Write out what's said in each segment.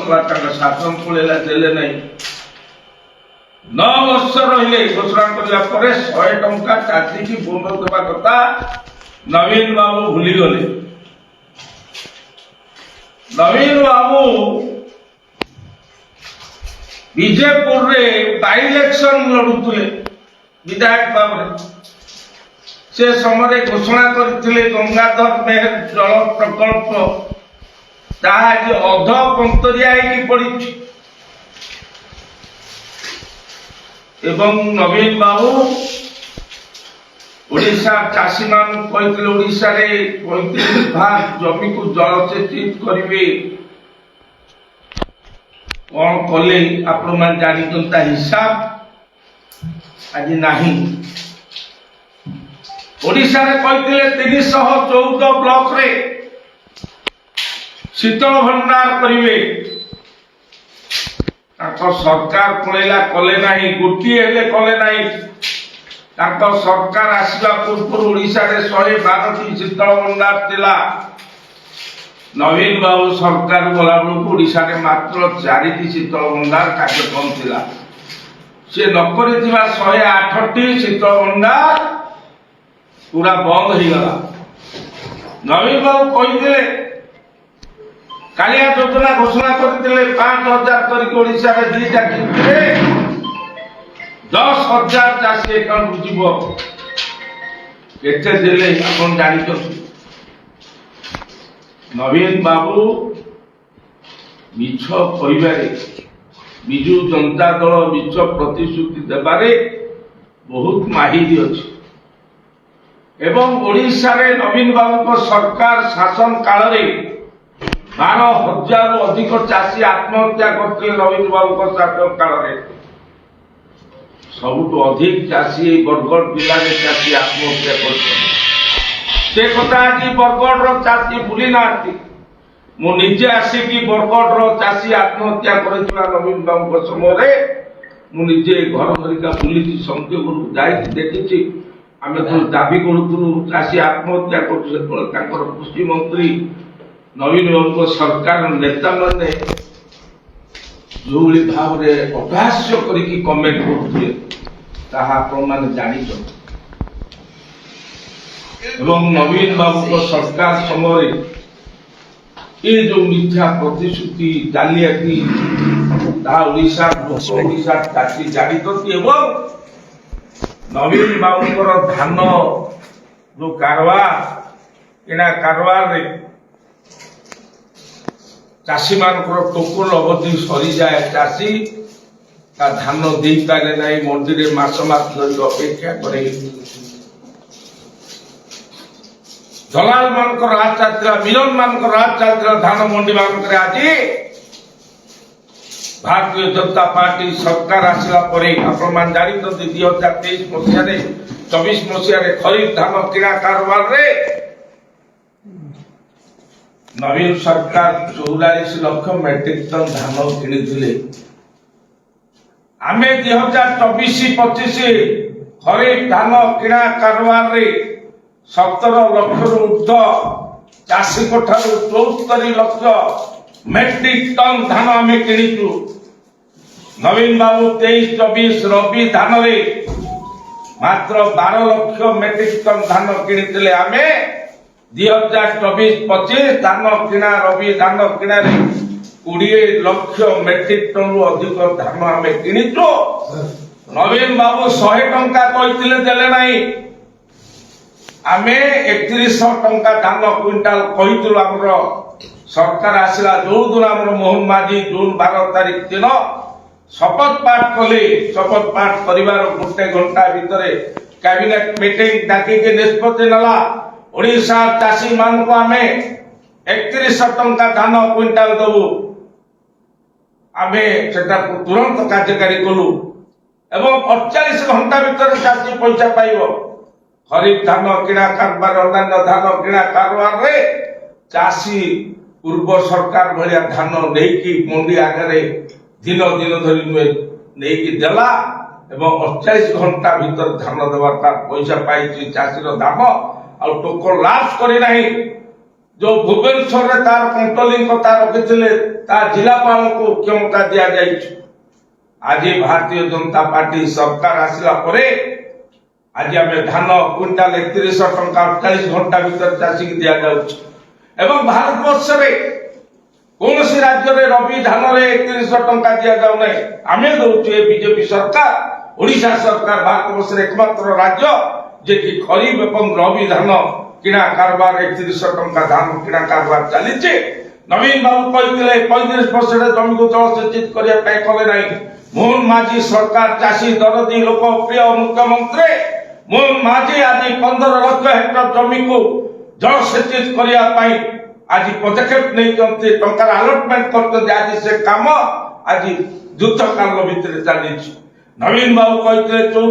शासन पड़ेगा देले नहीं 9 वर्ष रहिले घोषणा करला 100 टंका चाषी की बोनस देवा कथा नवीन बाबू भूली गले। नवीन बाबू विजयपुर रे बाई इलेक्शन लड़ुले विधायक भाव से समय घोषणा करते गंगाधर मेहर जल प्रकल्प ताज अध पंतरिया पड़ी एवं नवीन बाबू ओडिशा चाषी मान कहते ओडिशा रे 35 भाग जमी को जलसेचित करेंगे कौन कले आपण मान जानिता हिसाब आज नहीं। ओडिशा रे कहते 314 ब्लॉक रे शीतल भंडार करेंगे सरकार पड़ेगा कले नहीं गोटे हेले कले नहीं सरकार आसवा पूर्व ओडिशा रे 112टी शीतल भंडार थिला। नवीन बाबू सरकार गला बेलू ओडिशा रे मात्र 4टी शीतल भंडार कार्यक्रम थिला से नकरी 108टी शीतल भंडार पूरा बंद हो गला। नवीन बाबू कहते कालिया योजना घोषणा करते 5000 करके ओडिशा रे दीटा किते 10,000 चाषी अकाउंट जीव केते देले आपण जानि तो। नवीन बाबू मिछ कहिबारे बिजू जनता दल मिछ प्रतिश्रुति देबारे बहुत माहिर अछि एवं ओडिशा रे नवीन बाबू को सरकार शासन काल रे 12,000 अधिक चाषी आत्महत्या करते नवीन बाबू को शासन काल रे सबुठ अधिक चाषी बरगढ़ जिला में चाषी आत्महत्या करते से कथा आज बरगढ़ रो चाषी भूली ना मु निजे आसिकी बरगढ़ रो चाषी आत्महत्या करथिला नवीन बाबू को समय रे मु निजे घर घरिका बुली संख्य गुरु जाई देखिछि आमे तो दाबी करूथुलु चाषी आत्महत्या करथुले तो तांकर कृषि मंत्री नवीन बाबू सरकार नेता मैंने जो भाव में अपहास्य करिकी कमेंट करथुले ताहा आपण माने जानि छ। एवं नवीन बाबू को सरकार समय ये जो मिथ्या प्रतिश्रुति जालियाती ओडिशा चाषी जानी एवं नवीन बाबू धान जो कारबार किना कारबार रे चाषी मानकर टोकन अवधि सरी जाए चाषी ता धान दे पारे ना मंडी में मास धरिक अपेक्षा करे दलाल मानकर राज चलता मिलन मानकर राज चलता धान मंडी मानकर आज भारतीय जनता पार्टी सरकार आसला आपण जानी 2023 मसीह 24 मसीह खरीफ धान किना कारोबार रे नवीन सरकार 44 लाख मेट्रिक टन धान किनी आमे 2024-25 खरीफ धान किना कारोबार रे 17 लाख ऊर्ध्व चाषी को 74 लाख मेट्रिक टन धान आमे किनीचु। नवीन बाबू 23-24 रबी धान रे मात्र 12 लाख मेट्रिक टन धान किनी आमे 2024-25 धान किना रबी धान किना 20 लाख मेट्रिक टन रु अधिक धान आम किनीचु। नवीन बाबू 100 टंका कहते देले नहीं आमे 3100 टंका धान क्विंटाल कहीलु आमर सरकार आसला जो दिन आम मोहन माझी जून 12 तारीख दिन शपथ पाठ कले शपथ पाठ करिवार गोटे घंटा भितर कैबिनेट मीटिंग डाकिके निष्पत्ति नला ओडिशा चाषी मान को आमे 3100 टंका धान क्विंटाल दबु आमे सेटा तुरंत कार्यकारी कलु एवं 48 घंटा भितर चाषी पैसा पाइबो। खरीफ धान किना कारोबार अन्य धान किना कारोबार रे चाषी पूर्व सरकार भलिया धान नेकी मंडी आगे दिन दिन धरी नहीं देला एवं 48 घंटा भीतर धान देवार पैसा पाई चाषीर दाम आ टोकन लास्ट करे नहीं जो भुवनेश्वर रे तार कंट्रोलिंग कथा रखिथिले ता जिलापाल को क्षमता दिया जाय। आज भारतीय जनता पार्टी सरकार आसिला परे आज आम धान क्विंटाल 3100 टंका 48 घंटा भीतर चाषी की दिया जाउछ एवं भारत वर्ष रे कौन सी राज्य रे रबी धान रे 3100 टंका दिया जाउ नै। आमे दउछे बीजेपी सरकार ओडिशा सरकार भारत वर्ष रे एकमात्र राज्य जे कि खरीफ एवं रबी धान किना कारबार 3100 टंका धान किना कारबार चलीचे। नवीन बाबू कहते 35% जमी को जलसेचित करिया पय कले नै। मोहन माझी सरकार चाषी दरदी लोकप्रिय मुख्यमंत्री मोहन माझी आज 15 लाख हेक्टर जमी को जलसेचित करिया पय आज पदक्षेप नहीं करते टंकार अलॉटमेंट करते। आज से काम आज युद्ध काल भितर चली। नवीन बाबू कहते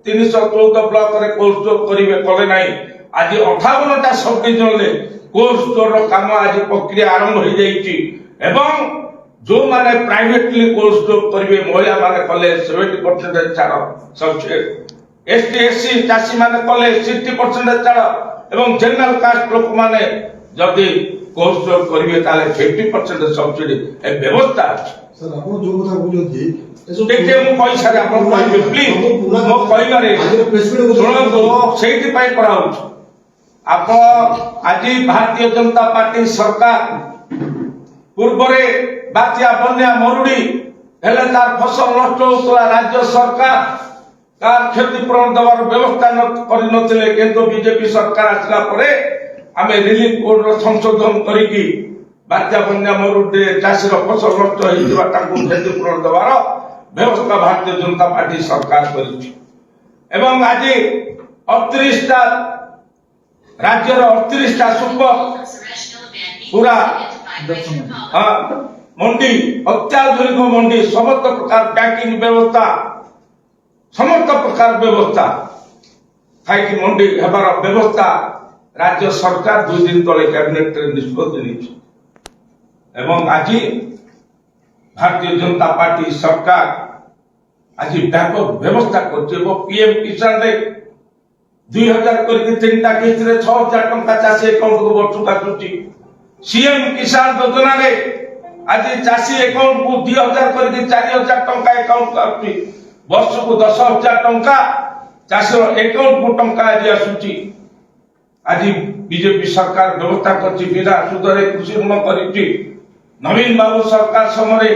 314 ब्लॉक रे कोल्ड स्टोर करिवे कले नै। आज 58टा सब डिविजन ले कोल्ड स्टोर रो काम आज प्रक्रिया आरंभ हो जाईची एवं जो माने प्राइवेटली कोल्ड स्टोर करिवे महिला माने कले 70% छाड़ सब्सिडी एसटी एससी चाषी माने कले 60% छाड़ एवं जनरल कास्ट लोक माने जदि कोल्ड स्टोर करिवे ताले 50% सब्सिडी ए व्यवस्था अछि। सर आपण जो कथा बोलथि देखते मु पैसा रे आपण कहबे प्लीज मो कहबारे सुनतो सेठी पय कराउ। आप आज भारतीय जनता पार्टी सरकार पूर्व रे बात्या बन्या मरुड़ी हेले तार फसल नष्ट होतला राज्य सरकार तार क्षतिपूरण देवार व्यवस्था करि नथिले किंतु बीजेपी सरकार आसला परे आमे रिलीफ कोड रो संशोधन करिकि बात्या बन्या मरुड़ी चाषीर फसल नष्ट होइबा ताकू क्षतिपूरण देवार व्यवस्था भारतीय जनता पार्टी सरकार करिछि एवं आज 38टा राज्य 38टा सुपर पूरा मंडी अत्याधुनिक मंडी समस्त प्रकार बैंकिंग व्यवस्था समस्त प्रकार व्यवस्था खाई मंडी हेबार व्यवस्था राज्य सरकार 2 दिन तले कैबिनेट रे निष्पत्ति निछि एवं आज भारतीय जनता पार्टी सरकार आज व्यापक व्यवस्था करछि। पीएम किसान रे 2000 करके 3टा किस्त रे 6000 टंका चाषी अकाउंट को वर्ष काटुची। सीएम किसान योजना रे आज चाषी अकाउंट को 2000 करके 4000 टंका अकाउंट काटुची। वर्ष को 10000 टंका चाषी अकाउंट को टंका आज आसुची। आज बीजेपी सरकार व्यवस्था करछि बिना सुधरे कृषि ऋण करिछि। नवीन बाबू सरकार समय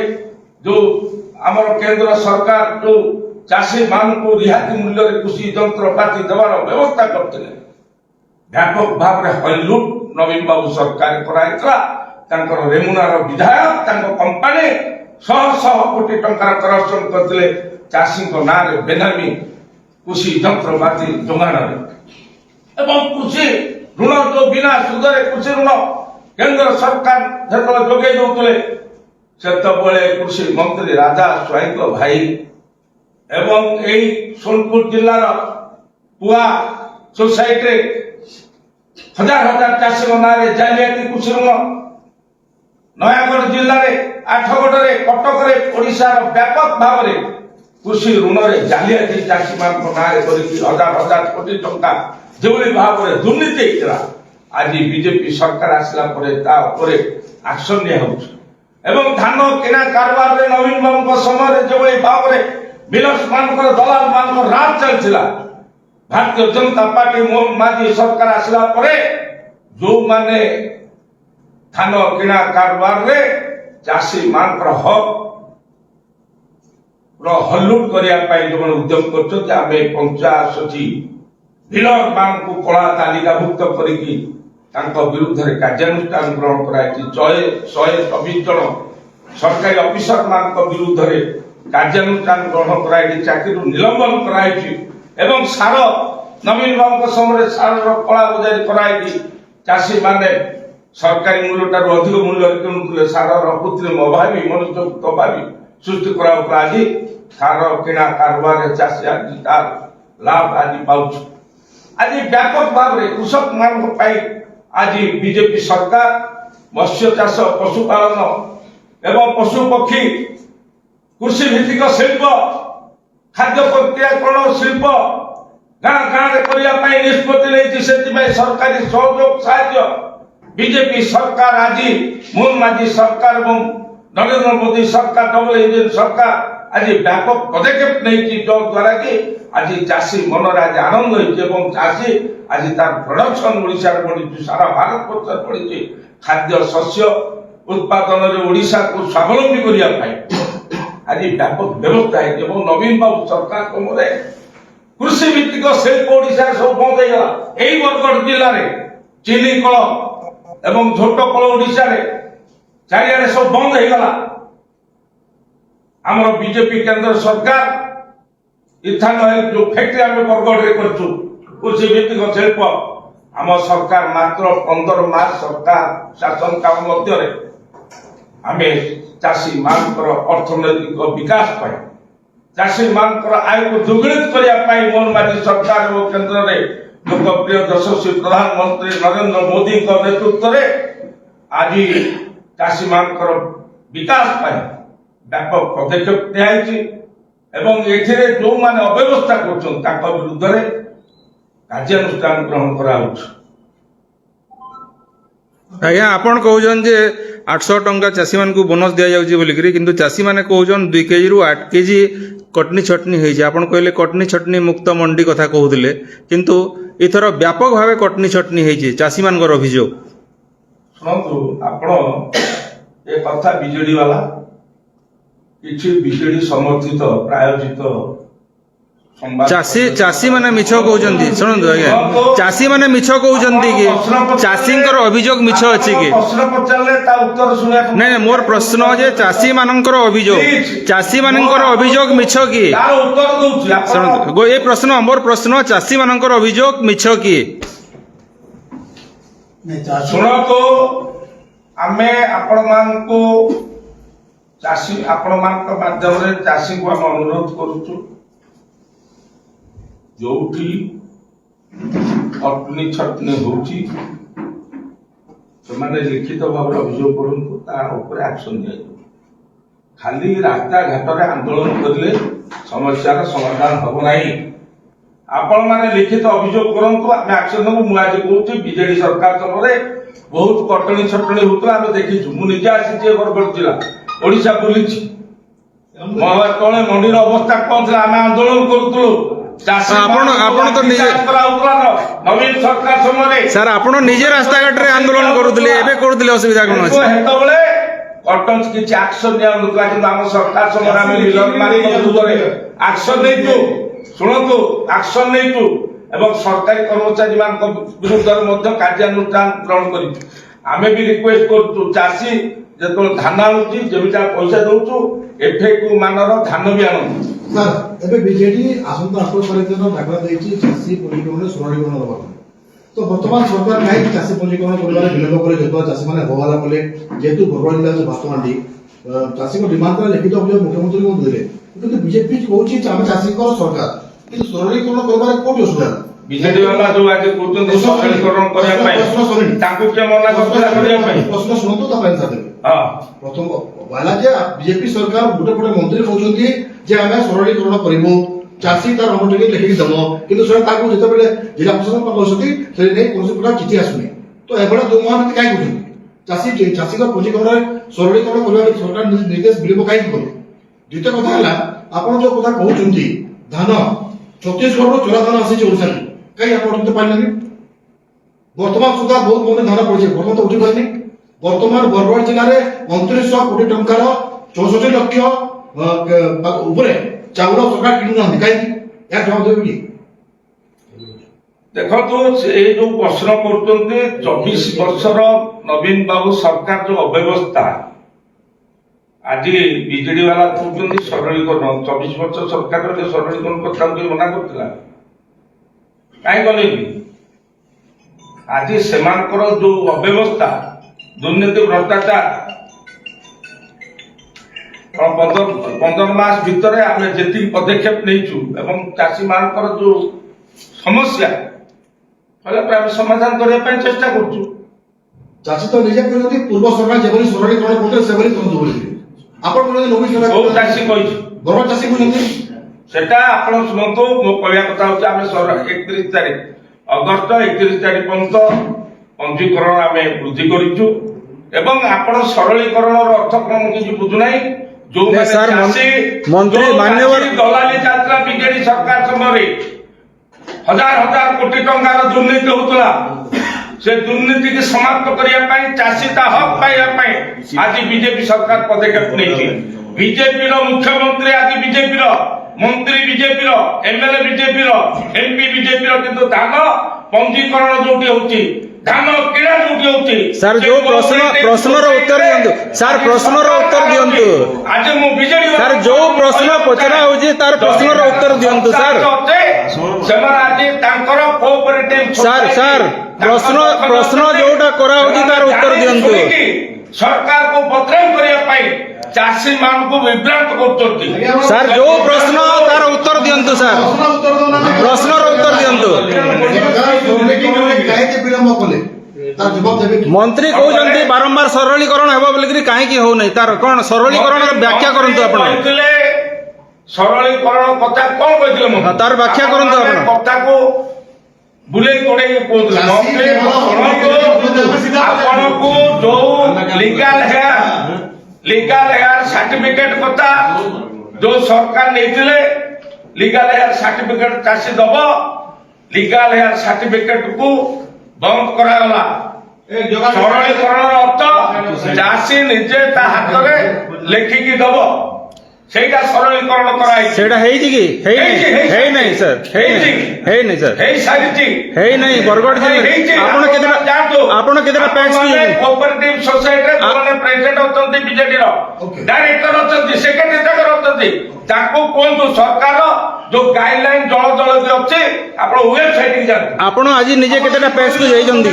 जो आमर केंद्र सरकार जो चाषी मान को रिहाती मूल्य रे कृषि यंत्रपाति देवार व्यवस्था करते व्यापक भाव रे हलुट नवीन बाबू सरकार कराइतला तांकर रेमुनार विधायक तांको कंपनी 100 कोटी टंका करप्शन करथिले चाषी को ना रे बेनामी कृषि यंत्रपाति जोगाण रे एवं कृषि ऋण जो बिना सुधरे कृषि ऋण केंद्र सरकार जेतले जोगे दउतले सेतबेले कृषि मंत्री राजा स्वाईंक भाई एवं एई सोनपुर जिल्लार पुआ सोसाइटी हजार हजार चाषी नारे जालियाती कृषि ऋण नयागढ़ जिल्ला रे आठगढ़ रे कटक रे ओडिशा रो व्यापक भाव रे कृषि ऋण रे जालियाती चाषी मान नारे करी हजार हजार कोटी टंका जेवली भाव रे दुर्नीति हेतला। आज बीजेपी सरकार आसला परे ता ऊपर एक्शन निया होछ एवं धान किना कारबार रे नवीन बाबू समय रे जेवली भाव रे बिलस मानकर दलाल मानकर राज चलथिला। भारतीय जनता पार्टी मोहन माझी सरकार आसला परे जो माने धान किना कारबार रे चाषी मानकर हक रो हल्लुट करिया पई जो उद्यम करछो आमे 50 डीलर मान को कला तालिकाभुक्त करिकि तांको विरुद्ध रे कार्यानुष्ठान ग्रहण कराइछि। 124 जन सरकारी ऑफिसर मान को विरुद्ध रे कार्यानुष्ठान ग्रहण कराइछि चाकरी निलंबन कराइछि एवं सार नवीन बाबू समय सार कला बजारी कराइछि। चाषी माने सरकारी मूल्य ठार अधिक मूल्य किणुଥିଲେ सार कृत्रिम अभावी मनुष्य अभावी सृष्टि करा आज सार किणा कारबार चाषी आज तार लाभ आज पाउछ। आज व्यापक भाव रे कृषक मान आज बीजेपी सरकार मत्स्य चाष पशुपालन एवं पशु पक्षी कृषि भित्तिक शिल्प खाद्य प्रक्रियाकरण शिल्प गाँ गाँ रे करिया पई निष्पत्ति लेछि। सेति सरकारी सहयोग साहाय्य বিজেপি সরকার আজি মোহন মাঝি সরকার এবং নরেন্দ্র মোদী সরকার ডবল ইঞ্জিন সরকার আজি ব্যাপক পদক্ষেপ নেইছি যদ্ୱାରା କି আজি ଚାଷୀ ମନରେ ଆଜି ଆନନ୍ଦ ହେଇଛି ଏବଂ ଚାଷୀ ଆଜି ତାର ପ୍ରଡକ୍ସନ ଓଡ଼ିଶାରେ ବଢିଛି ସାରା ଭାରତ ବର୍ଷରେ ବଢିଛି ଖାଦ୍ୟ ଶସ୍ୟ ଉତ୍ପାଦନରେ ଓଡ଼ିଶାକୁ ସ୍ୱାବଲମ୍ବୀ କରିବା ପାଇଁ ଆଜି ବ୍ୟାପକ ବ୍ୟବସ୍ଥା ହେଇଛି ଏବଂ ନବୀନ ବାବୁ ସରକାର ସମୟରେ କୃଷି ଭିତ୍ତିକ ଶିଳ୍ପ ଓଡ଼ିଶାରେ ସବୁ ବନ୍ଦ ହେଇଗଲା ଏଇ ବରଗଡ଼ ଜିଲ୍ଲାରେ ଚିନି କଳ ଏବଂ ଝୋଟ କଳ ଓଡ଼ିଶାରେ ଚାରିଆଡେ ସବୁ ବନ୍ଦ ହେଇଗଲା ଆମର ବିଜେପି କେନ୍ଦ୍ର ସରକାର ଇଥାନଏଲ ଯୋଉ ଫ୍ୟାକ୍ଟ୍ରି ଆମେ ବରଗଡ଼ରେ କରିଛୁ କୃଷି ଭିତ୍ତିକ ଶିଳ୍ପ ଆମ ସରକାର ମାତ୍ର 15 ମାସ ସରକାର ଶାସନ କାମ ମଧ୍ୟରେ ଆମେ ଚାଷୀ ମାନଙ୍କର ଅର୍ଥନୈତିକ ବିକାଶ ପାଇଁ ଚାଷୀ ମାନଙ୍କର ଆୟକୁ ଦ୍ୱିଗୁଣିତ କରିବା ପାଇଁ ମୋହନ ମାଝୀ ସରକାର ଏବଂ କେନ୍ଦ୍ରରେ ଲୋକପ୍ରିୟ ଯଶସ୍ୱୀ ପ୍ରଧାନମନ୍ତ୍ରୀ ନରେନ୍ଦ୍ର ମୋଦୀଙ୍କ ନେତୃତ୍ୱରେ ଆଜି ଚାଷୀ ମାନଙ୍କର ବିକାଶ ପାଇଁ ବ୍ୟାପକ ପଦକ୍ଷେପ ନିଆଯାଇଛି ଏବଂ ଏଥିରେ ଯୋଉମାନେ ଅବ୍ୟବସ୍ଥା କରୁଛନ୍ତି ତାଙ୍କ ବିରୁଦ୍ଧରେ କାର୍ଯ୍ୟାନୁଷ୍ଠାନ ଗ୍ରହଣ କରାଯାଉଛି। ଆଜ୍ଞା ଆପଣ କହୁଛନ୍ତି ଯେ 800 ଟଙ୍କା ଚାଷୀମାନଙ୍କୁ ବୋନସ୍ ଦିଆଯାଉଛି ବୋଲିକିରି କିନ୍ତୁ ଚାଷୀମାନେ କହୁଛନ୍ତି 2 କେଜିରୁ 8 କେଜି କଟନୀ ଛଟନୀ ହେଇଛି ଆପଣ କହିଲେ କଟନୀ ଛଟନୀ ମୁକ୍ତ ମଣ୍ଡି କଥା କହୁଥିଲେ କିନ୍ତୁ ଏଥର ବ୍ୟାପକ ଭାବେ କଟନୀ ଛଟନୀ ହେଇଛି ଚାଷୀମାନଙ୍କର ଅଭିଯୋଗ। ଶୁଣନ୍ତୁ ଆପଣ ଏ କଥା ବିଜେଡି ବାଲା କିଛି ବିଜେଡି ସମର୍ଥିତ ପ୍ରାୟୋଜିତ ଚାଷୀ ମାନେ ମିଛ କହୁଛନ୍ତି ଶୁଣନ୍ତୁ ଆଜ୍ଞା ଚାଷୀ ମାନେ ମିଛ କହୁଛନ୍ତି କି ଚାଷୀଙ୍କର ଅଭିଯୋଗ ମିଛ ଅଛି କି ପ୍ରଶ୍ନ ପଚାରିଲେ ତା ଉତ୍ତର ଶୁଣିବାକୁ ନାଇଁ ମୋର ପ୍ରଶ୍ନ ଯେ ଚାଷୀ ମାନଙ୍କର ଅଭିଯୋଗ ମିଛ କି ତାର ଉତ୍ତର ଦଉଛି ଶୁଣନ୍ତୁ ଏ ପ୍ରଶ୍ନ ମୋର ପ୍ରଶ୍ନ ଚାଷୀ ମାନଙ୍କର ଅଭିଯୋଗ ମିଛ କି ଶୁଣନ୍ତୁ ଆମେ ଆପଣମାନଙ୍କୁ ଚାଷୀ ଆପଣମାନଙ୍କ ମାଧ୍ୟମରେ ଚାଷୀଙ୍କୁ ଆମେ ଅନୁରୋଧ କରୁଛୁ ଯୋଉଠି ଅଟନି ଛଟନି ହଉଛି ସେମାନେ ଲିଖିତ ଭାବରେ ଅଭିଯୋଗ କରନ୍ତୁ ତା ଉପରେ ଆକ୍ସନ ନିଆଯିବ ଖାଲି ରାସ୍ତାଘାଟରେ ଆନ୍ଦୋଳନ କରିଲେ ସମସ୍ୟାର ସମାଧାନ ହବ ନାହିଁ ଆପଣମାନେ ଲିଖିତ ଅଭିଯୋଗ କରନ୍ତୁ ଆମେ ଆକ୍ସନ ନେବୁ ମୁଁ ଆଜି କହୁଛି ବିଜେଡି ସରକାର ସମୟରେ ବହୁତ କଟଣି ଛଟଣି ହଉଥିଲା ଆମେ ଦେଖିଛୁ ମୁଁ ନିଜେ ଆସିଛି ବରଗଡ଼ ଜିଲ୍ଲା ଓଡ଼ିଶା ବୁଲିଛି ତଳେ ମଣ୍ଡିର ଅବସ୍ଥା କଣ ଥିଲା ଆମେ ଆନ୍ଦୋଳନ କରୁଥିଲୁ ଆପଣ ତ ନିଜେ ନବୀନ ସରକାର ସମୟରେ ସାର୍ ଆପଣ ନିଜେ ରାସ୍ତାଘାଟରେ ଆନ୍ଦୋଳନ କରୁଥିଲେ ଏବେ କରୁଥିଲେ ଅସୁବିଧା କଣ ଅଛି ସେତେବେଳେ କଟନ କିଛି ଆକ୍ସନ ନିଆଯାଉନଥିଲା କିନ୍ତୁ ଆମ ସରକାର ସମୟରେ ଆମେ ମିଲରମାନଙ୍କ ବିରୁଦ୍ଧରେ ଆକ୍ସନ ନେଇଛୁ ଶୁଣନ୍ତୁ ଆକ୍ସନ ନେଇଛୁ ଏବଂ ସରକାରୀ କର୍ମଚାରୀ ମାନଙ୍କ ବିରୁଦ୍ଧରେ ମଧ୍ୟ କାର୍ଯ୍ୟାନୁଷ୍ଠାନ ଗ୍ରହଣ କରିଛୁ ଆମେ ବି ରିକ୍ୱେଷ୍ଟ କରୁଛୁ ଚାଷୀ ଯେତେବେଳେ ଧାନ ଆଣୁଛି ଯେମିତି ପଇସା ଦଉଛୁ ଏଫେକୁ ମାନର ଧାନ ବି ଆଣନ୍ତୁ ସାର୍ ଏବେ ବିଜେଡି ଆସନ୍ତା 8 ତାରିଖ ଦିନ ଡାକରା ଦେଇଛି ଚାଷୀ ପଞ୍ଜୀକରଣରେ ସରଳୀକରଣ ଦେବା ପାଇଁ ତ ବର୍ତ୍ତମାନ ସରକାର କାହିଁକି ଚାଷୀ ପଞ୍ଜୀକରଣ କରିବାରେ ବିଳମ୍ବ କଲେ ଯେତେବେଳେ ଚାଷୀମାନେ ହୋହଲ୍ଲା କଲେ ଯେହେତୁ ବରଗଡ଼ ଜିଲ୍ଲା ହେଉଛି ଭାତମାଣ୍ଡି ଚାଷୀଙ୍କ ଡିମାଣ୍ଡ କଲେ ଲିଖିତ ଅଭିଯୋଗ ମୁଖ୍ୟମନ୍ତ୍ରୀଙ୍କୁ ଦେଲେ କିନ୍ତୁ ବିଜେପି କହୁଛି ଯେ ଆମେ ଚାଷୀଙ୍କର ସରକାର କିନ୍ତୁ ସରଳୀକରଣ କରିବାରେ କୋଉଠି ଅସୁବିଧା ବିଜେଡି ବାଲା ଯୋଉ ଆଜି କହୁଛନ୍ତି ସରଳୀକରଣ କରିବା ପାଇଁ ତାଙ୍କୁ କିଏ ମନା କରିଥିଲା କରିବା ପାଇଁ ପ୍ରଶ୍ନ ଶୁଣନ୍ତୁ ତାପରେ ଆନ୍ସର ଦେବେ ପ୍ରଥମ କହିଲା ଯେ ବିଜେପି ସରକାର ଗୋଟେ ମନ୍ତ୍ରୀ କହୁଛନ୍ତି ଯେ ଆମେ ସରଳୀକରଣ କରିବୁ ଚାଷୀ ତାର ଅନୁଟିକେ ଲେଖିକି ଦେବ କିନ୍ତୁ ସେଟା ତାକୁ ଯେତେବେଳେ ଜିଲ୍ଲା ପ୍ରଶାସନ କରୁଛନ୍ତି ସେ ନେଇ କୌଣସି ପ୍ରକାର ଚିଠି ଆସୁନି ତ ଏଭଳିଆ ଯୋଉ ମହାନୀତି କାହିଁକି କରୁଛନ୍ତି ଚାଷୀଙ୍କ ପଞ୍ଜୀକରଣରେ ସରଳୀକରଣ କରିବା ସରକାର ନିର୍ଦ୍ଦେଶ ବିଳମ୍ବ କାହିଁକି କଲେ ଦ୍ୱିତୀୟ କଥା ହେଲା ଆପଣ ଯୋଉ କଥା କହୁଛନ୍ତି ଧାନ ଛତିଶଗଡ଼ରୁ ଚୋରା ଧାନ ଆସିଛି ଓଡ଼ିଶାକୁ କାହିଁ ଆପଣ ଉଠିତ ପାରିଲେନି ବର୍ତ୍ତମାନ ସୁଦ୍ଧା ବହୁତ ମନେ ଧାନ ପଡିଛି ବର୍ତ୍ତମାନ ତ ଉଠି ପାରିନି ବର୍ତ୍ତମାନ ବରଗଡ଼ ଜିଲ୍ଲାରେ 2900 କୋଟି ଟଙ୍କାର 64 ଲକ୍ଷ ଉପରେ ଚାଉଳ ସରକାର କିଣୁନାହାନ୍ତି କାହିଁକି ଏହା ଜବାବ ଦେବେ କି ଦେଖନ୍ତୁ ଏଇ ଯୋଉ ପ୍ରଶ୍ନ କରୁଛନ୍ତି 24 ବର୍ଷର ନବୀନ ବାବୁ ସରକାର ଯୋଉ ଅବ୍ୟବସ୍ଥା ଆଜି ବିଜେଡି ବାଲା କହୁଛନ୍ତି ସରଳୀକରଣ 24 ବର୍ଷ ସରକାରରେ ସରଳୀକରଣ କଥା ମନା କରୁଥିଲା କାହିଁ କଲେନି ଆଜି ସେମାନଙ୍କର ଯୋଉ ଅବ୍ୟବସ୍ଥା ଦୁର୍ନୀତି ଭ୍ରଷ୍ଟାଚାର 15 ମାସ ଭିତରେ ଆମେ ଯେତିକି ପଦକ୍ଷେପ ନେଇଛୁ ଏବଂ ଚାଷୀ ମାନଙ୍କର ଯୋଉ ସମସ୍ୟା ଆମେ ସମାଧାନ କରିବା ପାଇଁ ଚେଷ୍ଟା କରୁଛୁ ଚାଷୀ ତ ନିଜେ କହିଛନ୍ତି ପୂର୍ବ ସରକାର ଯେଭଳି ସରଳୀକରଣ କରୁଥିଲେ ସେଭଳି କରନ୍ତୁ ବୋଲି ଆପଣ କୋଉ ଚାଷୀ କହିଛୁ ବରଗଡ଼ ଚାଷୀ କହିଛନ୍ତି ସେଟା ଆପଣ ଶୁଣନ୍ତୁ ମୋ କହିବା କଥା ହଉଛି ଆମେ 31 ତାରିଖ ଅଗଷ୍ଟ 31 ତାରିଖ ପର୍ଯ୍ୟନ୍ତ ପଞ୍ଜୀକରଣ ଆମେ ବୃଦ୍ଧି କରିଛୁ ଏବଂ ଆପଣ ସରଳୀକରଣର ଅର୍ଥ କଣ ମୁଁ କିଛି ବୁଝୁନାହିଁ। ଯୋଉମାନେ ସାର୍, ଚାଷୀ ମନ୍ତ୍ରୀ ଯୋଉ ମାନ୍ୟବର ଚାଷୀ ଦଲାଲି ଚାଲିଥିଲା ବିଜେଡି ସରକାର ସମୟରେ ହଜାର ହଜାର କୋଟି ଟଙ୍କାର ଦୁର୍ନୀତି ହଉଥିଲା, ସେ ଦୁର୍ନୀତିକୁ ସମାପ୍ତ କରିବା ପାଇଁ ଚାଷୀ ତା ହକ୍ ପାଇବା ପାଇଁ ଆଜି ବିଜେପି ସରକାର ପଦକ୍ଷେପ ନେଇଛି। ବିଜେପିର ମୁଖ୍ୟମନ୍ତ୍ରୀ ଆଜି ବିଜେପିର, ମନ୍ତ୍ରୀ ବିଜେପିର, ଏମଏଲଏ ବିଜେପିର, ଏମପି ବିଜେପିର, କିନ୍ତୁ ଧାନ ପଞ୍ଜୀକରଣ ଯୋଉଠି ହଉଛି, ଧାନ କିଣା ଯୋଉଠି ହଉଛି, ସାର୍ ଯୋଉ ପ୍ରଶ୍ନର ଉତ୍ତର ଦିଅନ୍ତୁ ସାର୍, ପ୍ରଶ୍ନର ଉତ୍ତର ଦିଅନ୍ତୁ ଆଜି ମୁଁ ବିଜେଡି ସାର୍, ଯୋଉ ପ୍ରଶ୍ନ ପଚରା ହଉଛି ତାର ପ୍ରଶ୍ନର ଉତ୍ତର ଦିଅନ୍ତୁ ସାର୍। ସେମାନେ ଆଜି ତାଙ୍କର କୋଅପରେଟିଭ ସାର୍ ପ୍ରଶ୍ନ ଯୋଉଟା କରାହଉଛି ତାର ଉତ୍ତର ଦିଅନ୍ତୁ। ସରକାରକୁ ବଦନାମ କରିବା ପାଇଁ ଚାଷୀ ମାନଙ୍କୁ ବିଭ୍ରାନ୍ତ କରୁଛନ୍ତି। ସାର୍ ଯୋଉ ପ୍ରଶ୍ନ ତାର ଉତ୍ତର ଦିଅନ୍ତୁ ସାର୍, ପ୍ରଶ୍ନର ଉତ୍ତର ଦିଅନ୍ତୁ। କାହିଁକି ବିଳମ୍ବ କଲେ ତାର ଜବାବ ଦେବେ କି? ମନ୍ତ୍ରୀ କହୁଛନ୍ତି ବାରମ୍ବାର ସରଳୀକରଣ ହେବ ବୋଲିକିରି କାହିଁକି ହଉନାହିଁ, ତାର କଣ ସରଳୀକରଣର ବ୍ୟାଖ୍ୟା କରନ୍ତୁ ଆପଣ। କହିଥିଲେ ସରଳୀକରଣ କଥା କଣ କହିଥିଲେ ମୁଁ ତାର ବ୍ୟାଖ୍ୟା କରନ୍ତୁ ଆପଣ। କଥାକୁ ବୁଲେଇ କୋଡେଇ କହୁଥିଲେ ଆପଣଙ୍କୁ ଯୋଉ ଲିଗାଲ ହେୟାର ସାର୍ଟିଫିକେଟ କଥା ଯୋଉ ସରକାର ନେଇଥିଲେ, ଲିଗାଲ ହେୟାର ସାର୍ଟିଫିକେଟ ଚାଷୀ ଦବ, ଲିଗାଲ ହେୟାର ସାର୍ଟିଫିକେଟ କୁ ବନ୍ଦ କରାଗଲା। ସରଳୀକରଣର ଅର୍ଥ ଚାଷୀ ନିଜେ ତା ହାତରେ ଲେଖିକି ଦବ, ସେଇଟା ସରଳୀକରଣ କରାଯାଇଛି। ସେଇଟା ହେଇଛି କି? ହେଇନାହିଁ ସାର୍, ହେଇନାହିଁ ସାର୍, ହେଇସାରିଛି, ହେଇନାହିଁ। ବରଗଡ଼ ଜିଲ୍ଲାରେ ଆପଣ କେତେଟା ପ୍ୟାକ୍ସ କୋଅପରେଟିଭ ସୋସାଇଟିରେ ଯୋଉମାନେ ପ୍ରେସିଡେଣ୍ଟ ଅଛନ୍ତି, ବିଜେଡିର ଡାଇରେକ୍ଟର ଅଛନ୍ତି, ସେକ୍ରେଟାରୀ ତାଙ୍କର ଅଛନ୍ତି, ତାଙ୍କୁ କୁହନ୍ତୁ ସରକାର ଯୋଉ ଗାଇଡଲାଇନ ଜଳ ଜଳ ଅଛି ଆପଣ ୱେବସାଇଟ କି ଯାଆନ୍ତୁ। ଆପଣ ଆଜି ନିଜେ କେତେଟା ପ୍ୟାକ୍ସ କୁ ଯାଇଛନ୍ତି?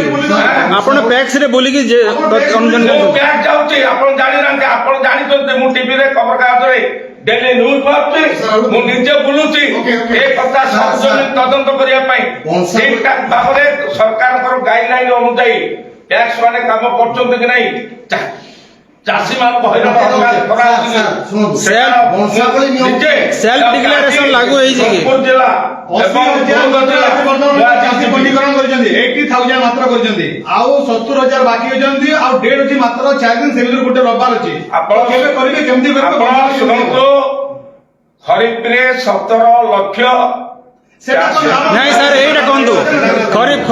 ଆପଣ ପ୍ୟାକ୍ସ ରେ ବୁଲିକି ଅନୁଯାନ ବ୍ୟାଗ ଯାଉଛି ଆପଣ ଜାଣିନାହାନ୍ତି, ଆପଣ ଜାଣିଛନ୍ତି। ମୁଁ ଟିଭିରେ ଖବରକାଗଜରେ ଡେଲି ନ୍ୟୁଜ ଆସୁଛି, ମୁଁ ନିଜେ ବୁଲୁଛି ଏ କଥା ସାର୍ବଜନୀନ ତଦନ୍ତ କରିବା ପାଇଁ। ଠିକ ଠାକ ଭାବରେ ସରକାରଙ୍କର ଗାଇଡଲାଇନ ଅନୁଯାୟୀ ଟ୍ୟାକ୍ସ ମାନେ କାମ କରୁଛନ୍ତି କି ନାହିଁ, ଚାଷୀ ମାନଙ୍କୁ ହଇରାଣ ସେଲ୍ଫ ଡିକ୍ଲାରେସନ ଲାଗୁ ହେଇଛି କି? ପଞ୍ଜୀକରଣ କରିଛନ୍ତି 80,000 ମାତ୍ର କରିଛନ୍ତି, ଆଉ 70,000 ବାକି ଅଛନ୍ତି, ଆଉ ଡେଟ୍ ଅଛି ମାତ୍ର 4 ଦିନ, ସେ ଭିତରେ ଗୋଟେ ରବିବାର ଅଛି। ଆପଣ କେବେ କରିବେ, କେମିତି କରିବେ? ଶୁଣନ୍ତୁ, ଖରିଫରେ 17 ଲକ୍ଷ ନାଇଁ ସାର୍, ଏଇଟା କୁହନ୍ତୁ ଖରିଫ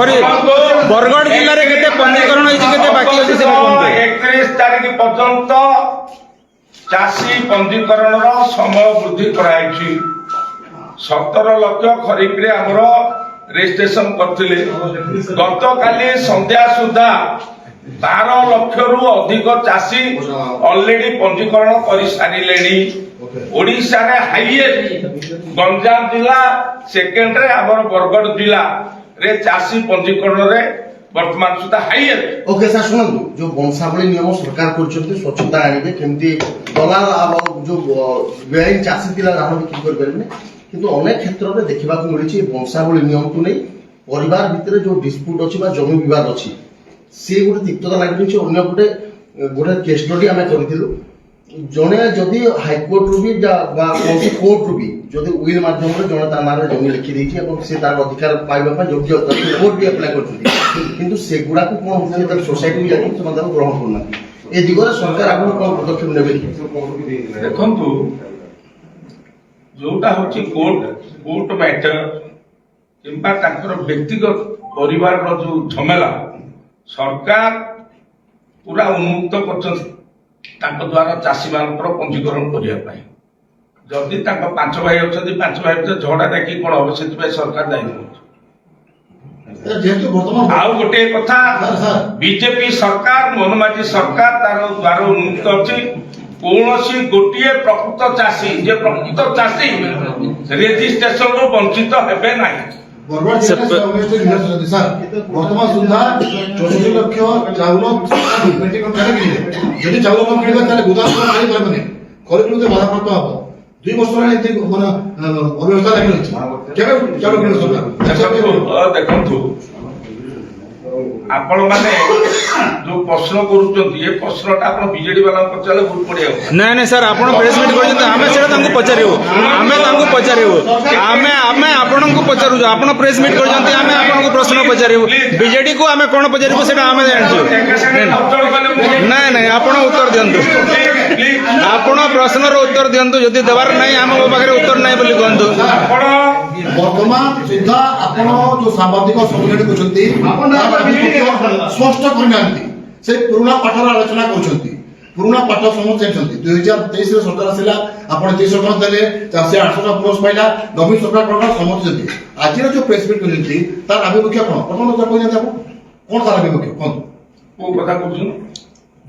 ବରଗଡ଼ ଜିଲ୍ଲାରେ କେତେ ପଞ୍ଜୀକରଣ ହେଇଛି, କେତେ ବାକି ଅଛି ସେଟା କୁହନ୍ତୁ। 31 ତାରିଖ ପର୍ଯ୍ୟନ୍ତ ଚାଷୀ ପଞ୍ଜୀକରଣର ସମୟ ବୃଦ୍ଧି କରାଯାଇଛି। 17 ଲକ୍ଷ ଖରିଫରେ ଆମର ରେଜିଷ୍ଟ୍ରେସନ କରିଥିଲେ। ଗତକାଲି ସନ୍ଧ୍ୟା ସୁଦ୍ଧା 12 ଲକ୍ଷରୁ ଅଧିକ ଚାଷୀ ଅଲରେଡି ପଞ୍ଜୀକରଣ କରିସାରିଲେଣି। ଓଡ଼ିଶାରେ ହାଇଏଷ୍ଟ ଗଞ୍ଜାମ ଜିଲ୍ଲା, ସେକେଣ୍ଡରେ ଆମର ବରଗଡ଼ ଜିଲ୍ଲାରେ ଚାଷୀ ପଞ୍ଜୀକରଣରେ ବର୍ତ୍ତମାନ ସୁଦ୍ଧା ହାଇଏଷ୍ଟ। ଓକେ ସାର୍, ଶୁଣନ୍ତୁ, ଯୋଉ ବଂଶାବଳୀ ନିୟମ ସରକାର କରୁଛନ୍ତି, ସ୍ୱଚ୍ଛତା ଆଣିବେ, କେମିତି ଦଲାଲ ଯୋଉ ବେଆଇନ ଚାଷୀ ଥିଲା ଧାନ ବିକ୍ରି କରିପାରିବେନି, କିନ୍ତୁ ଅନେକ କ୍ଷେତ୍ରରେ ଦେଖିବାକୁ ମିଳିଛି ବଂଶାବଳୀ ନିୟମକୁ ନେଇ ପରିବାର ଭିତରେ ଯୋଉ ଡିସ୍ପ୍ୟୁଟ ଅଛି ବା ଜମି ବିବାଦ ଅଛି, ସେ ଗୋଟେ ତିକ୍ତତା ଲାଗିଛି। ଅନ୍ୟ ଗୋଟେ କେସ୍ ଷ୍ଟଡି ଆମେ କରିଥିଲୁ। ଜଣେ ଯଦି ହାଇକୋର୍ଟରୁ ବି ବା କୌଣସି କୋର୍ଟରୁ ବି ଯଦି ୱିଲ୍ ମାଧ୍ୟମରେ ଜଣେ ତା ନାଁରେ ଜମି ଲେଖି ଦେଇଛି ଏବଂ ସେ ତାର ଅଧିକାର ପାଇବା ପାଇଁ ଯୋଗ୍ୟ କୋର୍ଟ ବି ଆପ୍ଲାଏ କରୁଛନ୍ତି, କିନ୍ତୁ ସେଗୁଡାକୁ କଣ ହଉଛି ସୋସାଇଟି ଯାଇକି ସେମାନେ ତାକୁ ଗ୍ରହଣ କରୁନାହାନ୍ତି। ଏ ଦିଗରେ ସରକାର ଆପଣ କଣ ପଦକ୍ଷେପ ନେବେ? ଦେଖନ୍ତୁ, ଯୋଉଟା ହଉଛି କୋର୍ଟ ମ୍ୟାଟର କିମ୍ବା ତାଙ୍କର ବ୍ୟକ୍ତିଗତ ପରିବାରର ଯୋଉ ଝମେଲା, ସରକାର ପୁରା ଉନ୍ମୁକ୍ତ କରିଛନ୍ତି ତାଙ୍କ ଦ୍ୱାରା ଚାଷୀ ମାନଙ୍କର ପଞ୍ଜୀକରଣ କରିବା ପାଇଁ। ଯଦି ତାଙ୍କ 5 ଭାଇ ଅଛନ୍ତି, 5 ଭାଇ ଭିତରେ ଝଗଡା ଦେଖି କଣ ହବ, ସେଥିପାଇଁ ସରକାର ଦାୟୀ ନଉଛି। ଆଉ ଗୋଟିଏ କଥା, ବିଜେପି ସରକାର, ମୋହନ ମାଝୀ ସରକାର, ତାର ଦ୍ୱାର ଉନ୍ମୁକ୍ତ ଅଛି। କୌଣସି ଗୋଟିଏ ପ୍ରକୃତ ଚାଷୀ, ଯେ ପ୍ରକୃତ ଚାଷୀ ରେଜିଷ୍ଟ୍ରେସନରୁ ବଞ୍ଚିତ ହେବେ ନାହିଁ। ବର୍ତ୍ତମାନ ସୁଦ୍ଧା 64 ଲକ୍ଷ ଚାଉଳ ଯଦି ଚାଉଳ ନ କିଣିବେ ତାହେଲେ ଗୋଦାମ ଆଣିପାରିବନି, ଖରିଫ ବାଧାପ୍ରାପ୍ତ ହବ। 2 ବର୍ଷ ହେଲାଣି ଅବ୍ୟବସ୍ଥା ଲାଗି ରହିଛି। କେବେ ଚାଉଳ କିଣିବ ସରକାର? ଦେଖନ୍ତୁ, ଆପଣ ମାନେ ଯୋଉ ପ୍ରଶ୍ନ କରୁଛନ୍ତି ଏ ପ୍ରଶ୍ନଟା ଆପଣ ବିଜେଡି ବାଲାଙ୍କୁ ପଚାରିଲେ ଭୁଲ ପଡିବ। ନାଇଁ ନାଇଁ ସାର୍ ଆପଣ ପ୍ରେସ୍ ମିଟ୍ କରିଛନ୍ତି ଆମେ ସେଇଟା ତାଙ୍କୁ ପଚାରିବୁ ଆମେ ଆପଣଙ୍କୁ ପଚାରୁଛୁ ଆପଣ ପ୍ରେସ୍ ମିଟ୍ କରିଛନ୍ତି ଆମେ ଆପଣଙ୍କୁ ପ୍ରଶ୍ନ ପଚାରିବୁ ବିଜେଡି କୁ ଆମେ କ'ଣ ପଚାରିବୁ ସେଇଟା ଆମେ ଜାଣିଛୁ। ନାଇଁ ନାଇଁ ଆପଣ ଉତ୍ତର ଦିଅନ୍ତୁ ଆପଣ ପ୍ରଶ୍ନର ଉତ୍ତର ଦିଅନ୍ତୁ ଯଦି ଦେବାର ନାହିଁ ଆମ ପାଖରେ ଉତ୍ତର ନାହିଁ ବୋଲି କୁହନ୍ତୁ। ଆପଣ ବର୍ତ୍ତମାନ ସୁଦ୍ଧା ଆପଣ ଯୋଉ ସାମ୍ବାଦିକ ସମ୍ମିଳନୀ କରୁଛନ୍ତି ସ୍ପଷ୍ଟ କରିନାହାନ୍ତି ସେ ପୁରୁଣା ପାଠର ଆଲୋଚନା କରୁଛନ୍ତି ପୁରୁଣା ପାଠ ସମସ୍ତେ ଜାଣିଛନ୍ତି 2023 ସରକାର ଆସିଲା ଆପଣ 300 ଟଙ୍କା ଦେଲେ 800 ଟଙ୍କା ବୋନସ୍ ପାଇଲା ନବୀନ ସରକାର କ'ଣ ସମସ୍ତେ ଜାଣିଛନ୍ତି ଆଜିର ଯୋଉ ପ୍ରେସ୍ ମିଟ୍ କରିଛନ୍ତି ତାର ଆଭିମୁଖ୍ୟ କ'ଣ ପ୍ରଥମ କହିନାହାନ୍ତି ଆପଣ କ'ଣ ତାର ଆଭିମୁଖ୍ୟ କୁହନ୍ତୁ କୋଉ କଥା କହୁଛନ୍ତି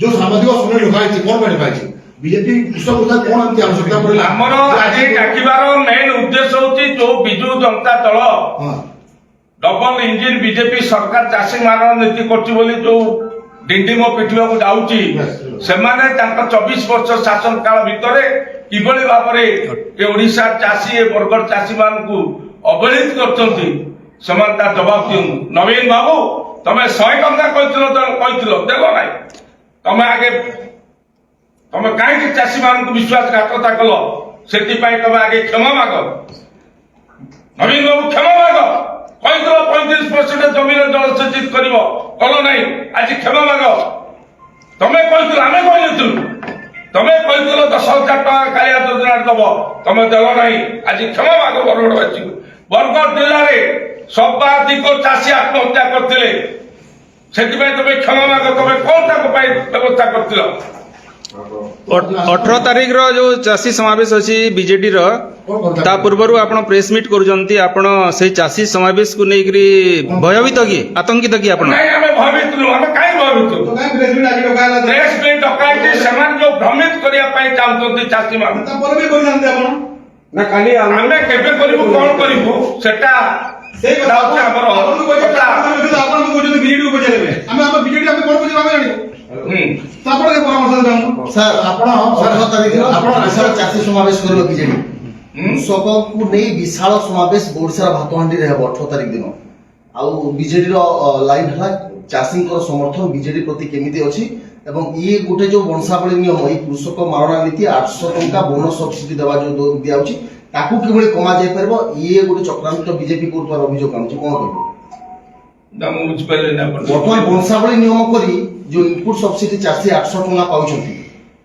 ଯୋଉ ସାମ୍ବାଦିକ ସମ୍ମିଳନୀ ଲେଖା ହେଇଛି କ'ଣ ପାଇଁ ଲେଖା ହେଇଛି ବିଜେପି କୃଷକ କ'ଣ ଏମିତି ଆବଶ୍ୟକତା ପଡ଼ିଲା ଆମର ଆଜି ଡାକିବାର ମେନ୍ ଉଦ୍ଦେଶ୍ୟ ହଉଛି ଯୋଉ ବିଜୁ ଜନତା ଦଳ ହଁ ଡବଲ ଇଞ୍ଜିନ ବିଜେପି ସରକାର ଚାଷୀ ମାରଣ ନୀତି କରୁଛି ବୋଲି ଯୋଉ ଡିଣ୍ଡିମ ପିଟିବାକୁ ଯାଉଛି ସେମାନେ ତାଙ୍କ 24 ବର୍ଷ ଶାସନ କାଳ ଭିତରେ କିଭଳି ଭାବରେ ଏ ଓଡିଶା ଚାଷୀ ଏ ବରଗଡ଼ ଚାଷୀ ମାନଙ୍କୁ ଅବହେଳିତ କରୁଛନ୍ତି ସେମାନେ ତା ଜବାବ ଦିଅନ୍ତୁ। ନବୀନ ବାବୁ ତମେ 100 ଟଙ୍କା କହିଥିଲ ଦେଲ ନାହିଁ ତମେ କାହିଁକି ଚାଷୀ ମାନଙ୍କୁ ବିଶ୍ୱାସଘାତକତା କଲ ସେଥିପାଇଁ ତମେ ଆଗେ କ୍ଷମା ମାଗ ନବୀନ ବାବୁ କ୍ଷମା ମାଗ କହିଥିଲ 35% ଜମିରେ ଜଳସେଚିତ କରିବ କଲ ନାହିଁ ଆଜି କ୍ଷମା ମାଗ ତମେ କହିଥିଲ ଆମେ କହିନଥିଲୁ ତମେ କହିଥିଲ 10,000 ଟଙ୍କା କାଳିଆ ଯୋଜନାରେ ଦବ ତମେ ଦେଲ ନାହିଁ ଆଜି କ୍ଷମା ମାଗ ବରଗଡ଼ବାସୀଙ୍କୁ। ବରଗଡ଼ ଜିଲ୍ଲାରେ ସର୍ବାଧିକ ଚାଷୀ ଆତ୍ମହତ୍ୟା କରିଥିଲେ ସେଥିପାଇଁ ତମେ କ୍ଷମା ମାଗ ତମେ କଣ ତାଙ୍କ ପାଇଁ ବ୍ୟବସ୍ଥା କରିଥିଲ। 18 ତାରିଖର ଯୋଉ ଚାଷୀ ସମାବେଶ ଅଛି ବିଜେଡିର ତା ପୂର୍ବରୁ ଆପଣ ପ୍ରେସ୍ ମିଟ୍ କରୁଛନ୍ତି ଆପଣ ସେଇ ଚାଷୀ ସମାବେଶକୁ ନେଇକରି ଭୟଭୀତ କି ଆତଙ୍କିତ କି ଆପଣ ନାଇଁ ଆମେ ଭୟଭୀତ ନୁହଁ ଆମେ କାହିଁ ଭୟଭୀତ ପ୍ରେସ୍ ମିଟ୍ ଡକାଇଛି ସେମାନେ ଯୋଉ ଭ୍ରମିତ କରିବା ପାଇଁ ଚାହୁଁଛନ୍ତି ଚାଷୀ ମାନେ ତାପରେ ବି କହିନାହାନ୍ତି ଆପଣ ନା କାଲି ଆମେ କେବେ କରିବୁ କଣ କରିବୁ ସେଟା ସେଇ କଥା ହଉଛି ଆମର ଆପଣଙ୍କୁ କହୁଛନ୍ତି ବିଜେଡି କୁ ପଚାରିବେ ଆମେ ବିଜେଡି ଆମେ କଣ ପଚାରିବୁ ଆମେ ଜାଣିବୁ ଆପଣ ଏ ପରାମର୍ଶ ଦେଉଛୁ ସାର୍ ଆପଣ 18 ତାରିଖରେ ଆପଣ ବିଶାଳ ଚାଷୀ ସମାବେଶ କରିବେ ବିଜେଡି କୃଷକଙ୍କୁ ନେଇ ବିଶାଳ ସମାବେଶ ଓଡ଼ିଶାର ଭାତହାଣ୍ଡିରେ ହେବ 18 ତାରିଖ ଦିନ ଆଉ ବିଜେଡିର ଲାଇଭ୍ ହେଲା ଚାଷୀଙ୍କର ସମର୍ଥନ ବିଜେଡି ପ୍ରତି କେମିତି ଅଛି ଏବଂ ଇଏ ଗୋଟେ ଯୋଉ ବଂଶାବଳୀ ନିୟମ ଏଇ କୃଷକ ମାରଣା ନୀତି 800 ଟଙ୍କା ବୋନସ୍ ସବସିଡି ଦେବା ଯୋଉ ଦିଆଯାଉଛି ତାକୁ କିଭଳି କମା ଯାଇପାରିବ ଇଏ ଗୋଟେ ଚକ୍ରାନ୍ତ ବିଜେପି କରୁଥିବାର ଅଭିଯୋଗ ଆଣୁଛି କ'ଣ କହିବ ମୁଁ ବୁଝିପାରିଲି ନା ବର୍ତ୍ତମାନ ବଂଶାବଳୀ ନିୟମ କରି ଯୋଉ ଇନପୁଟ ସବସିଡି ଚାଷୀ 800 ଟଙ୍କା ପାଉଛନ୍ତି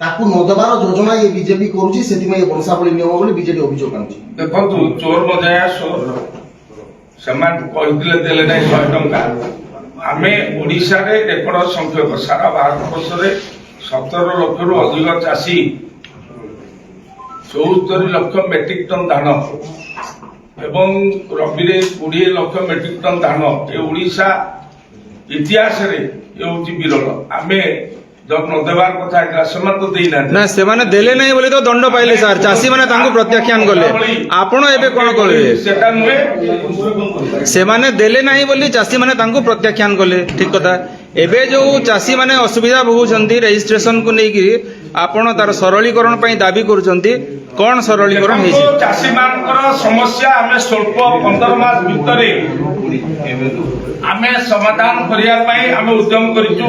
ତାକୁ ନ ଦେବାର ଯୋଜନା ଇଏ ବିଜେପି କରୁଛି ସେଥିପାଇଁ ଏ ବଂଶାବଳୀ ନିୟମ ବୋଲି ବିଜେଡି ଅଭିଯୋଗ ଆଣୁଛି। ଦେଖନ୍ତୁ ଚୋର ମଜାୟା ସୋର ସେମାନେ କହିଥିଲେ ଦେଲେ ନାହିଁ 100 ଟଙ୍କା ଆମେ ଓଡ଼ିଶାରେ ରେକର୍ଡ ସଂଖ୍ୟକ ସାରା ଭାରତବର୍ଷରେ 17 ଲକ୍ଷରୁ ଅଧିକ ଚାଷୀ 74 ଲକ୍ଷ ମେଟ୍ରିକ ଟନ ଧାନ ଏବଂ ରବିରେ 20 ଲକ୍ଷ ମେଟ୍ରିକ ଟନ ଧାନ ଏ ଓଡ଼ିଶା ଇତିହାସରେ ହେଉଛି ବିରଳ ଆମେ ଯତ୍ନ ଦେବାର କଥା ହେଇଥିଲା ସେମାନେ ତ ଦେଇନାହାନ୍ତି ନା ସେମାନେ ଦେଲେ ନାହିଁ ବୋଲି ତ ଦଣ୍ଡ ପାଇଲେ ସାର୍ ଚାଷୀ ମାନେ ତାଙ୍କୁ ପ୍ରତ୍ୟାଖ୍ୟାନ କଲେ ଆପଣ ଏବେ କ'ଣ କରିବେ ସେଟା ନୁହେଁ ସେମାନେ ଦେଲେ ନାହିଁ ବୋଲି ଚାଷୀ ମାନେ ତାଙ୍କୁ ପ୍ରତ୍ୟାଖ୍ୟାନ କଲେ ଠିକ କଥା ଏବେ ଯୋଉ ଚାଷୀ ମାନେ ଅସୁବିଧା ଭୋଗୁଛନ୍ତି ରେଜିଷ୍ଟ୍ରେସନକୁ ନେଇକି ଆପଣ ତାର ସରଳୀକରଣ ପାଇଁ ଦାବି କରୁଛନ୍ତି କ'ଣ ସରଳୀକରଣ ହେଇଛି ଚାଷୀ ମାନଙ୍କର ସମସ୍ୟା ଆମେ ସ୍ୱଳ୍ପ 15 ମାସ ଭିତରେ ଆମେ ସମାଧାନ କରିବା ପାଇଁ ଆମେ ଉଦ୍ୟମ କରିଛୁ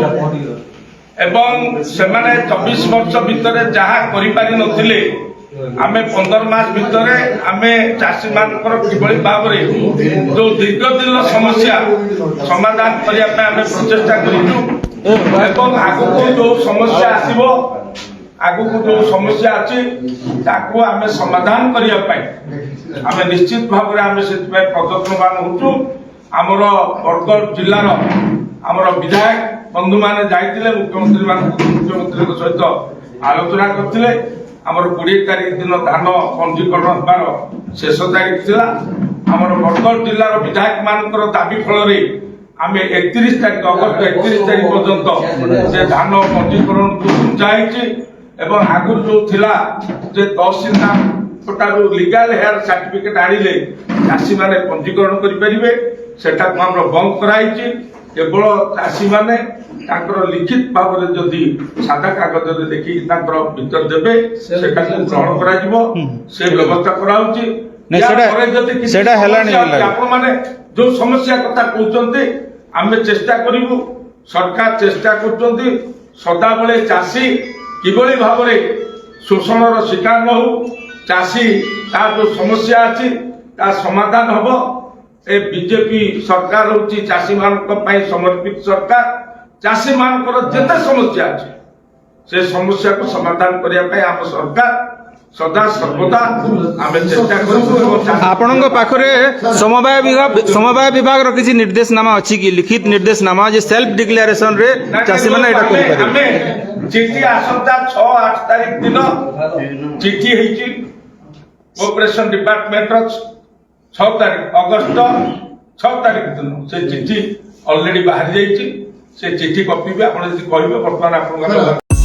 ଏବଂ ସେମାନେ 24 ବର୍ଷ ଭିତରେ ଯାହା କରିପାରି ନଥିଲେ ଆମେ 15 ମାସ ଭିତରେ ଆମେ ଚାଷୀ ମାନଙ୍କର କିଭଳି ଭାବରେ ଯୋଉ ଦୀର୍ଘ ଦିନର ସମସ୍ୟା ସମାଧାନ କରିବା ପାଇଁ ଆମେ ପ୍ରଚେଷ୍ଟା କରିଛୁ ଏବଂ ଆଗକୁ ଯୋଉ ସମସ୍ୟା ଆସିବ ଆଗକୁ ଯୋଉ ସମସ୍ୟା ଅଛି ତାକୁ ଆମେ ସମାଧାନ କରିବା ପାଇଁ ଆମେ ନିଶ୍ଚିତ ଭାବରେ ଆମେ ସେଥିପାଇଁ ପ୍ରଯତ୍ନବାନ ହଉଛୁ। ଆମର ବରଗଡ଼ ଜିଲ୍ଲାର ଆମର ବିଧାୟକ ବନ୍ଧୁମାନେ ଯାଇଥିଲେ ମୁଖ୍ୟମନ୍ତ୍ରୀଙ୍କ ସହିତ ଆଲୋଚନା କରିଥିଲେ ଆମର 20 ତାରିଖ ଦିନ ଧାନ ପଞ୍ଜୀକରଣ ହେବାର ଶେଷ ତାରିଖ ଥିଲା ଆମର ବରଗଡ଼ ଜିଲ୍ଲାର ବିଧାୟକ ମାନଙ୍କର ଦାବି ଫଳରେ ଆମେ 31 ତାରିଖ ଅଗଷ୍ଟ 31 ତାରିଖ ପର୍ଯ୍ୟନ୍ତ ସେ ଧାନ ପଞ୍ଜୀକରଣକୁ ଘୁଞ୍ଚା ହେଇଛି ଏବଂ ଆଗରୁ ଯୋଉ ଥିଲା ଯେ ତହସିଲଦାରଠାରୁ ଲିଗାଲ ହେୟାର ସାର୍ଟିଫିକେଟ ଆଣିଲେ ଚାଷୀମାନେ ପଞ୍ଜୀକରଣ କରିପାରିବେ ସେଟାକୁ ଆମର ବନ୍ଦ କରାଯାଇଛି କେବଳ ଚାଷୀମାନେ ତାଙ୍କର ଲିଖିତ ଭାବରେ ଯଦି ସାଦା କାଗଜରେ ଦେଖିକି ତାଙ୍କର ଭିତରେ ଦେବେ ସେଟାକୁ ଗ୍ରହଣ କରାଯିବ ସେ ବ୍ୟବସ୍ଥା କରାହଉଛି ଆପଣମାନେ ଯୋଉ ସମସ୍ୟା କଥା କହୁଛନ୍ତି ଆମେ ଚେଷ୍ଟା କରିବୁ ସରକାର ଚେଷ୍ଟା କରୁଛନ୍ତି ସଦାବେଳେ ଚାଷୀ କିଭଳି ଭାବରେ ଶୋଷଣର ଶିକାର ନ ହଉ ଚାଷୀ ତାର ଯୋଉ ସମସ୍ୟା ଅଛି ତା ସମାଧାନ ହବ ଏ ବିଜେପି ସରକାର ହଉଛି ଚାଷୀ ମାନଙ୍କ ପାଇଁ ସମର୍ପିତ ସରକାର ଚାଷୀ ମାନଙ୍କର ଯେତେ ସମସ୍ୟା ଅଛି ସେ ସମସ୍ୟାକୁ ସମାଧାନ କରିବା ପାଇଁ ଆମ ସରକାର ସଦା ସର୍ବଦା ଆମେ ଚେଷ୍ଟା କରିବୁ ଏବଂ ଚାଷୀ- ଆପଣଙ୍କ ପାଖରେ ସମବାୟ ବିଭାଗର କିଛି ନିର୍ଦ୍ଦେଶନାମା ଅଛି କି ଲିଖିତ ନିର୍ଦ୍ଦେଶନାମା ଯେ ସେଲ୍ଫ ଡିକ୍ଲାରେସନ ରେ ଚାଷୀ ମାନେ ଏଟା କରିପାରିବେ? ଆମେ ଚିଠି ଆସନ୍ତା 6-8 ତାରିଖ ଦିନ ଚିଠି ହେଇଛି କୋଅପରେସନ ଡିପାର୍ଟମେଣ୍ଟର 6 ତାରିଖ ଅଗଷ୍ଟ 6 ତାରିଖ ଦିନ ସେ ଚିଠି ଅଲରେଡି ବାହାରି ଯାଇଛି ସେ ଚିଠି କପି ବି ଆପଣ ଯଦି କହିବେ ବର୍ତ୍ତମାନ ଆପଣଙ୍କ